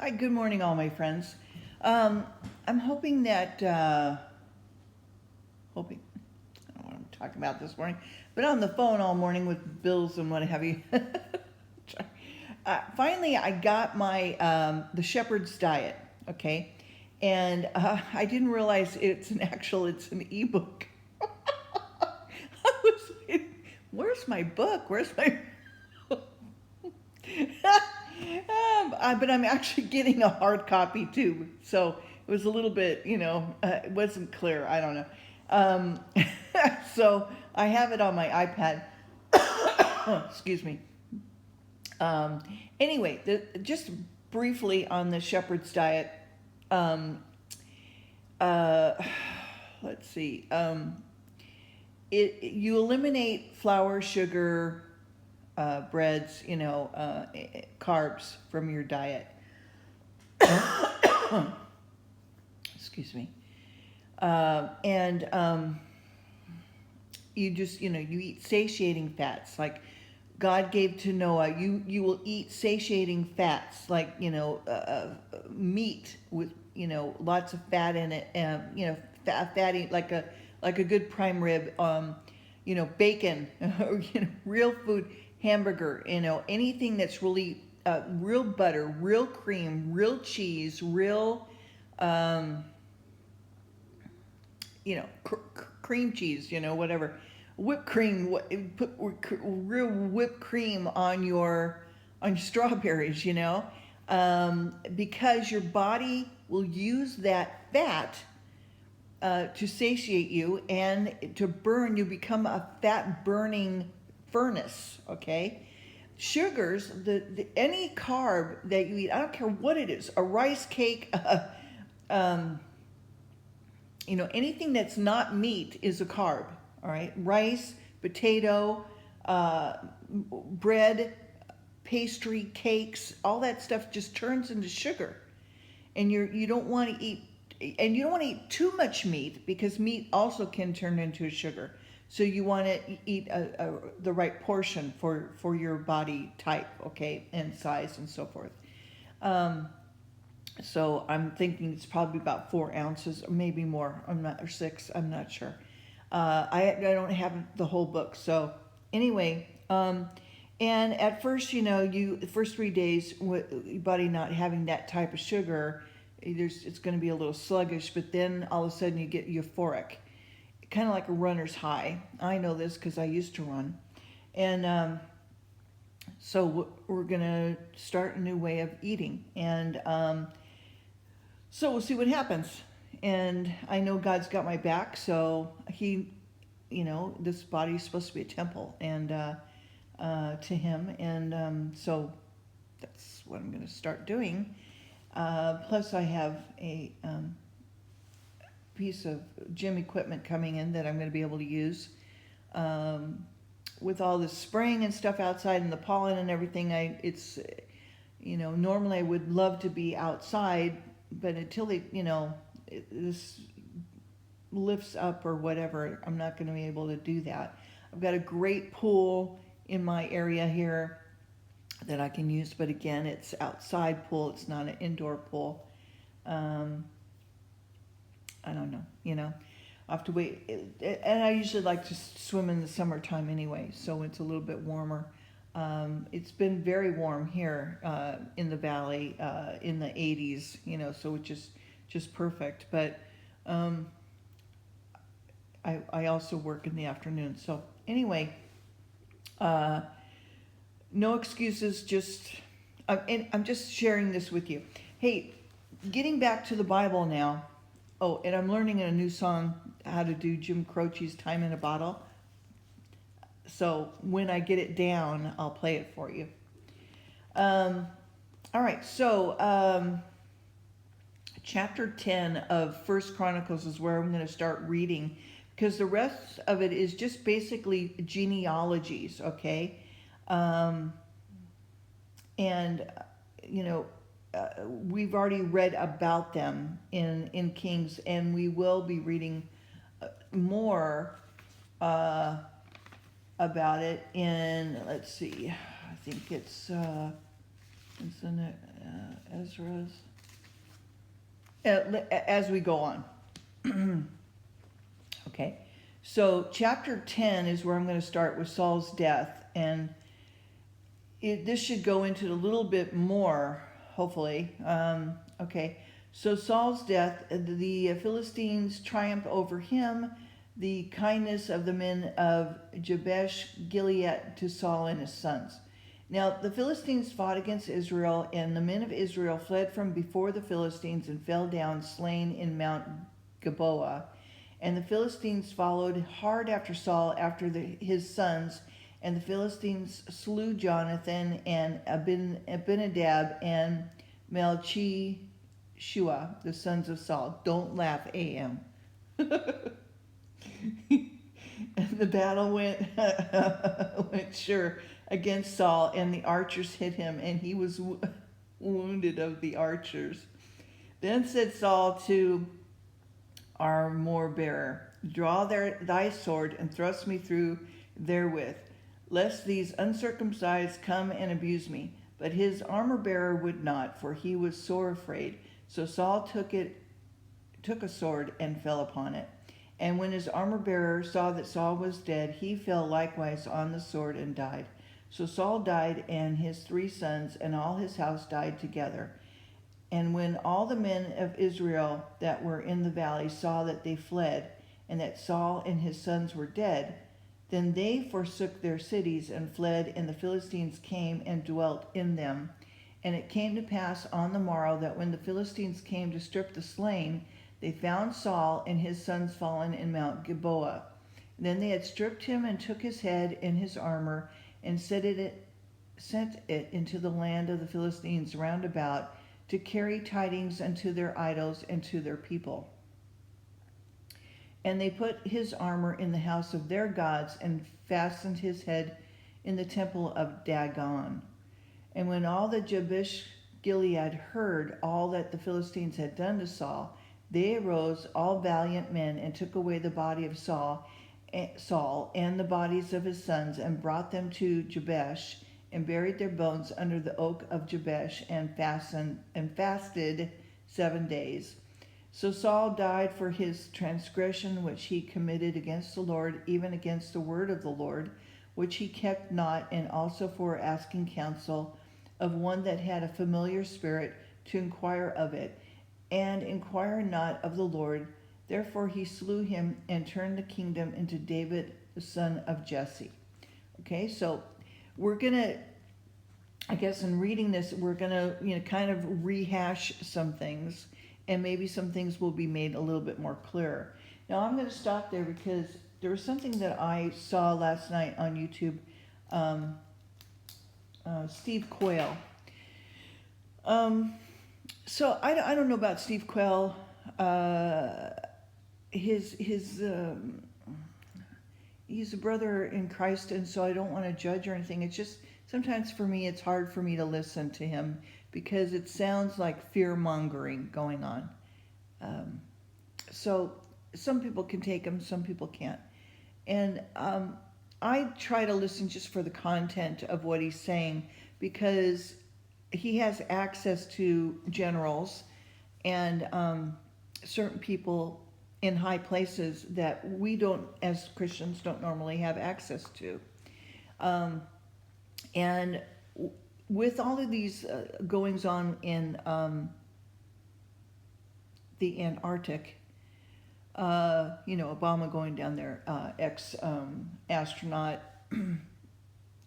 Hi, good morning, all my friends. I'm hoping that, hoping, I don't know what I'm talking about this morning, but on the phone all morning with bills and what have you. Finally, I got my, the shepherd's diet, okay? And I didn't realize it's an ebook. I was, where's my book? Where's my but I'm actually getting a hard copy too. So it was a little bit, it wasn't clear. I don't know. Um, so I have it on my iPad. Excuse me. Um, anyway, just briefly on the shepherd's diet. Um, uh, let's see. You eliminate flour, sugar, breads, carbs from your diet. Excuse me. And you just, you eat satiating fats. Like God gave to Noah, you will eat satiating fats, like, meat with, lots of fat in it, fatty, like a good prime rib, bacon, or, real food, hamburger, anything that's really, real butter, real cream, real cheese, real, cream cheese, whatever, whipped cream. Put real whipped cream on your strawberries, because your body will use that fat to satiate you and to burn. You become a fat burning furnace. Okay. Sugars, any carb that you eat, I don't care what it is, a rice cake, um, anything that's not meat is a carb. All right, rice, potato, bread, pastry, cakes, all that stuff just turns into sugar, and you don't want to eat, and you don't want to eat too much meat because meat also can turn into a sugar. So you want to eat the right portion for your body type, okay, and size and so forth. Um, so I'm thinking it's probably about 4 ounces, or maybe more. Or 6. I'm not sure. I don't have the whole book. So anyway, and at first, the first 3 days, your body not having that type of sugar, it's going to be a little sluggish. But then all of a sudden you get euphoric, kind of like a runner's high. I know this because I used to run, and so we're going to start a new way of eating, and so we'll see what happens. And I know God's got my back, so this body is supposed to be a temple, and to Him, and so that's what I'm going to start doing. Plus, I have a piece of gym equipment coming in that I'm going to be able to use. With all the spraying and stuff outside and the pollen and everything, normally I would love to be outside, but until this lifts up or whatever, I'm not going to be able to do that. I've got a great pool in my area here that I can use, but again, it's outside pool. It's not an indoor pool. I don't know, I'll have to wait. And I usually like to swim in the summertime anyway, so it's a little bit warmer. It's been very warm here in the valley, in the 80s, so it's just perfect. But I also work in the afternoon. So anyway, no excuses, and I'm just sharing this with you. Hey, getting back to the Bible now. Oh, and I'm learning a new song, how to do Jim Croce's Time in a Bottle. So when I get it down, I'll play it for you. All right, so chapter 10 of First Chronicles is where I'm going to start reading, because the rest of it is just basically genealogies, okay? And, we've already read about them in Kings, and we will be reading more about it in, let's see, I think it's in Ezra's. As we go on. Okay, so chapter 10 is where I'm going to start with Saul's death, and this should go into a little bit more, hopefully. Okay, so Saul's death, the Philistines triumph over him, the kindness of the men of Jabesh Gilead to Saul and his sons. Now the Philistines fought against Israel, and the men of Israel fled from before the Philistines and fell down slain in Mount Gilboa. And the Philistines followed hard after Saul, after his sons, and the Philistines slew Jonathan and Abinadab and Malchi-Shua, the sons of Saul. Don't laugh, AM. And the battle went sure against Saul, and the archers hit him, and he was wounded of the archers. Then said Saul to armor-bearer, draw thy sword and thrust me through therewith, lest these uncircumcised come and abuse me. But his armor-bearer would not, for he was sore afraid. So Saul took a sword and fell upon it. And when his armor-bearer saw that Saul was dead, he fell likewise on the sword and died. So Saul died, and his 3 sons, and all his house died together. And when all the men of Israel that were in the valley saw that they fled, and that Saul and his sons were dead, then they forsook their cities and fled, and the Philistines came and dwelt in them. And it came to pass on the morrow that when the Philistines came to strip the slain, they found Saul and his sons fallen in Mount Gilboa. Then they had stripped him and took his head and his armor and sent it into the land of the Philistines round about, to carry tidings unto their idols and to their people. And they put his armor in the house of their gods, and fastened his head in the temple of Dagon. And when all the Jabesh Gilead heard all that the Philistines had done to Saul, they arose, all valiant men, and took away the body of Saul and the bodies of his sons, and brought them to Jabesh, and buried their bones under the oak of Jabesh, and fasted 7 days. So Saul died for his transgression which he committed against the Lord, even against the word of the Lord, which he kept not, and also for asking counsel of one that had a familiar spirit to inquire of it, and inquire not of the Lord. Therefore he slew him, and turned the kingdom into David the son of Jesse. Okay, so we're gonna, I guess in reading this, we're gonna kind of rehash some things, and maybe some things will be made a little bit more clear. Now I'm going to stop there because there was something that I saw last night on YouTube. Steve Quayle. So I don't know about Steve Quayle. He's a brother in Christ, and so I don't want to judge or anything. It's just sometimes for me it's hard for me to listen to him, because it sounds like fear-mongering going on. So some people can take him, some people can't. And I try to listen just for the content of what he's saying, because he has access to generals and certain people in high places that we don't, as Christians, don't normally have access to. And with all of these goings on in the Antarctic, Obama going down there, ex-astronaut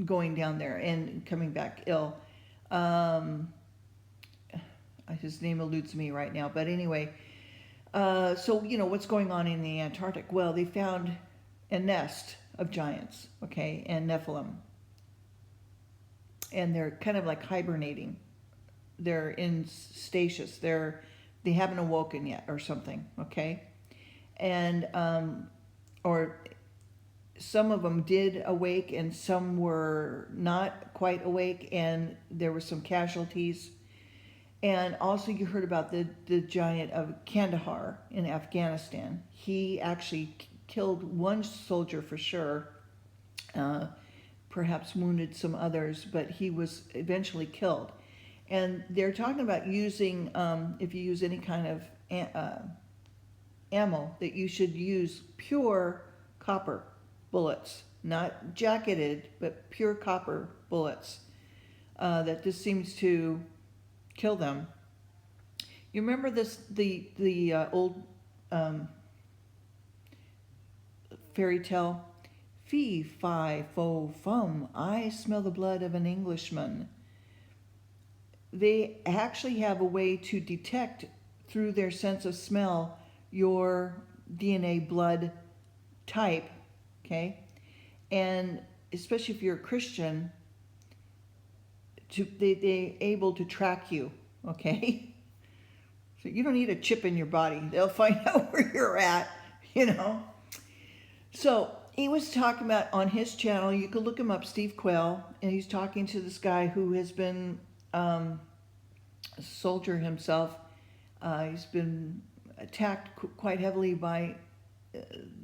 going down there and coming back ill. His name eludes me right now, but anyway, so what's going on in the Antarctic? Well, they found a nest of giants, okay, and Nephilim. And they're kind of like hibernating. They're in stasis. They haven't awoken yet or something, okay? And or some of them did awake, and some were not quite awake, and there were some casualties. And also you heard about the giant of Kandahar in Afghanistan. He actually killed one soldier for sure, perhaps wounded some others, but he was eventually killed. And they're talking about using, if you use any kind of ammo, that you should use pure copper bullets, not jacketed, but pure copper bullets. That this seems to kill them. You remember this, the old fairy tale? Fee, fi, fo, fum, I smell the blood of an Englishman. They actually have a way to detect through their sense of smell your DNA blood type, okay? And especially if you're a Christian, they able to track you, okay? So you don't need a chip in your body. They'll find out where you're at, you know? So he was talking about on his channel, you can look him up, Steve Quayle, and he's talking to this guy who has been a soldier himself. He's been attacked quite heavily by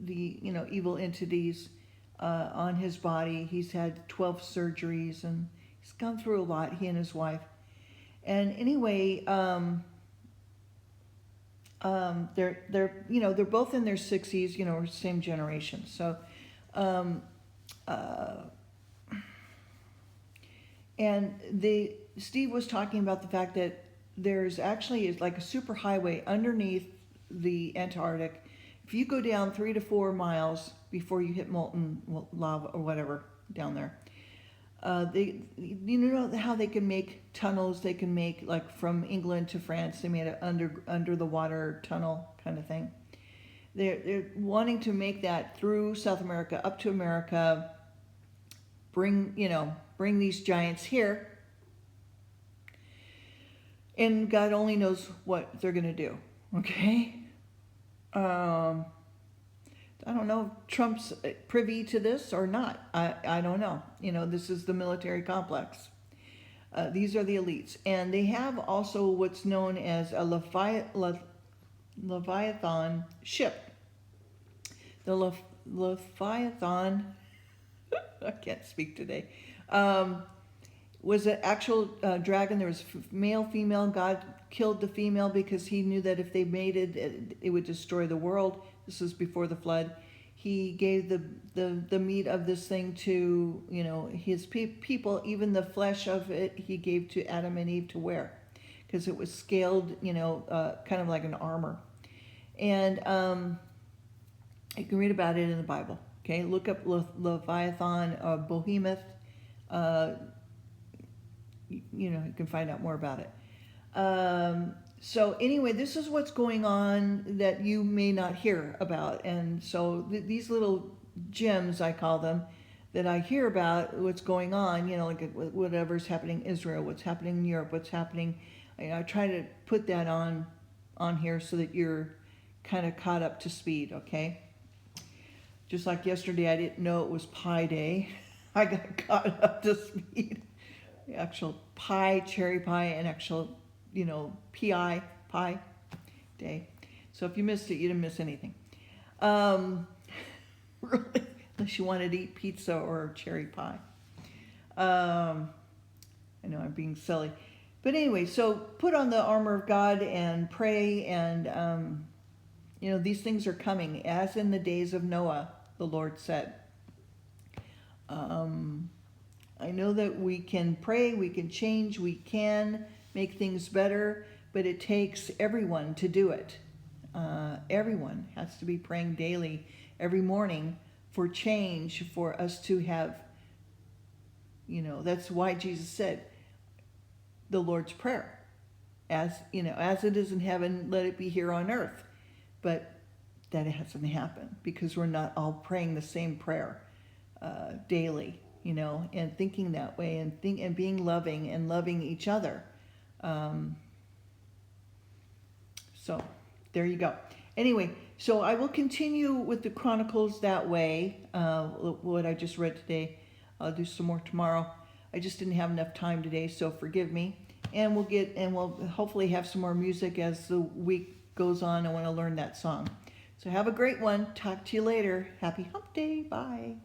the evil entities on his body. He's had 12 surgeries and he's gone through a lot, he and his wife. And anyway, they're both in their 60s, or same generation. So, and Steve was talking about the fact that there's actually like a super highway underneath the Antarctic. If you go down 3 to 4 miles before you hit molten lava or whatever down there, you know how they can make tunnels. They can make, like from England to France, they made an under the water tunnel kind of thing. They're wanting to make that through South America up to America. Bring these giants here. And God only knows what they're going to do, okay? I don't know if Trump's privy to this or not. I don't know. This is the military complex. These are the elites. And they have also what's known as a Leviathan ship. The Leviathan, I can't speak today, was an actual dragon. There was male, female. God killed the female because he knew that if they mated, it would destroy the world. This was before the flood. He gave the meat of this thing to his people. Even the flesh of it he gave to Adam and Eve to wear, because it was scaled, kind of like an armor. And you can read about it in the Bible. Okay, look up Leviathan, Behemoth. You can find out more about it. So anyway, this is what's going on that you may not hear about. And so these little gems, I call them, that I hear about what's going on, like whatever's happening in Israel, what's happening in Europe, what's happening. I try to put that on here so that you're kind of caught up to speed, okay? Just like yesterday, I didn't know it was Pie Day. I got caught up to speed. The actual pie, cherry pie, and actual, pie day. So if you missed it, you didn't miss anything. Really, unless you wanted to eat pizza or cherry pie. I know I'm being silly. But anyway, so put on the armor of God and pray, and, these things are coming, as in the days of Noah, the Lord said. I know that we can pray, we can change, we can make things better, but it takes everyone to do it. Everyone has to be praying daily, every morning, for change, for us to have, that's why Jesus said the Lord's Prayer. As it is in heaven, let it be here on earth. But that hasn't happened because we're not all praying the same prayer daily. And thinking that way, and being loving and loving each other. So there you go. Anyway, so I will continue with the Chronicles that way. What I just read today, I'll do some more tomorrow. I just didn't have enough time today, so forgive me. And we'll hopefully have some more music as the week goes on. I want to learn that song. So have a great one. Talk to you later. Happy Hump Day. Bye.